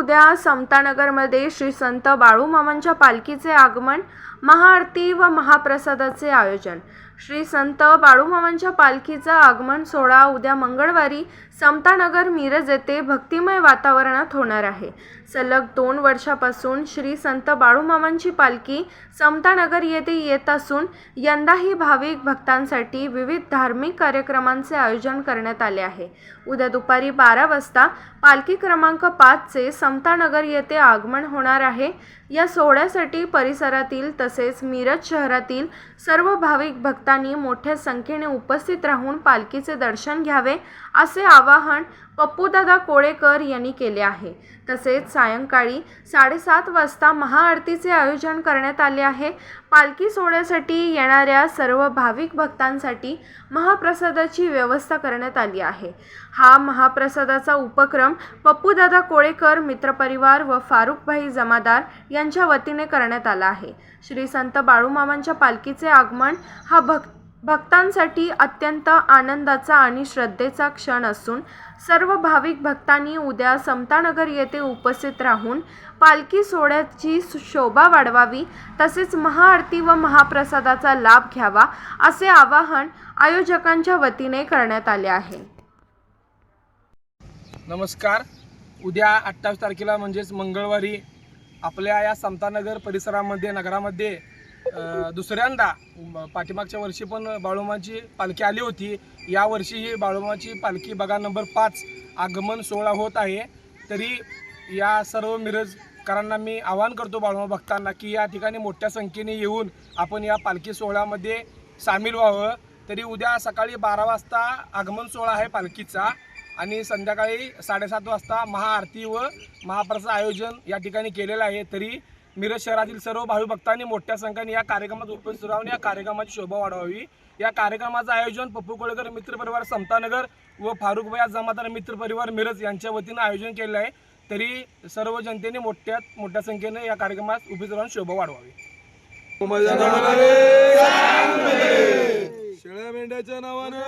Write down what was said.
उद्या समतानगरमध्ये श्री संत बाळूमामांच्या पालखीचे आगमन, महाआरती व महाप्रसादाचे आयोजन। श्री संत बाळूमामांच्या पालखीचा आगमन सोहळा उद्या मंगळवारी समतानगर मिरज येथे भक्तिमय वातावरणात होणार आहे। सलग 2 वर्षापासून श्री संत बाळूमामांची पालखी समतानगर येथे येत असून यंदाही भाविक भक्तांसाठी विविध धार्मिक कार्यक्रमांचे आयोजन करण्यात आले आहे। उद्या दुपारी 12 वाजता पालखी क्रमांक 5 चे समतानगर येथे आगमन होणार आहे। या सोहळ्यासाठी परिसरातील तसेच मिरज शहरातील सर्व भाविक भक्तांनी मोठ्या संख्येने उपस्थित राहून पालखीचे दर्शन घ्यावे असे आवाहन पप्पूदादा कोळेकर यांनी केले आहे। तसेच सायंकाळी 7:30 वाजता महाआरतीचे आयोजन करण्यात आले आहे। पालखी सोहळ्यासाठी येणाऱ्या सर्व भाविक भक्तांसाठी महाप्रसादाची व्यवस्था करण्यात आली आहे। हा महाप्रसादाचा उपक्रम पप्पूदादा कोळेकर मित्रपरिवार व फारुखभाई जमादार यांच्या वतीने करण्यात आला आहे। श्री संत बाळूमामांच्या पालखीचे आगमन हा भक्तांसाठी अत्यंत आनंदाचा आणि श्रद्धेचा क्षण असून सर्व भाविक भक्तांनी उद्या समतानगर येथे उपस्थित राहून पालखी सोहळ्याची शोभा वाढवावी तसेच महाआरती व महाप्रसादाचा लाभ घ्यावा असे आवाहन आयोजकांच्या वतीने करण्यात आले आहे। नमस्कार। उद्या 28 तारखेला म्हणजेच मंगळवारी आपल्या या समतानगर परिसरामध्ये नगरामध्ये दुसऱ्यांदा पाठीमागच्या वर्षी पण बाळूमामाची पालखी आली होती। या वर्षी ही बाळूमामाची पालखी बघा नंबर 5 आगमन सोहळा होत आहे। तरी या सर्व मिरजकरांना मी आवाहन करतो बाळूमामा भक्तांना की या ठिकाणी मोठ्या संख्येने येऊन आपण या पालखी सोहळ्यामध्ये सामील व्हावं। तरी उद्या सकाळी 12 वाजता आगमन सोहळा आहे पालखीचा आणि संध्याकाळी 7:30 वाजता महाआरती व महाप्रसाद आयोजन या ठिकाणी केलेलं आहे। तरी मिरज शहरातील सर्व भाविक भक्तांनी मोठ्या संख्येने या कार्यक्रमात उपस्थित राहून या कार्यक्रमाची शोभा वाढवावी। या कार्यक्रमाचं आयोजन पप्पू कोळेकर मित्रपरिवार समतानगर व फारुखभाई जमादार मित्रपरिवार मिरज यांच्या वतीने आयोजन केलं आहे। तरी सर्व जनतेने मोठ्या संख्येने या कार्यक्रमात उपस्थित राहून शोभा वाढवावी। शेळ्या मेंढ्याच्या नावानं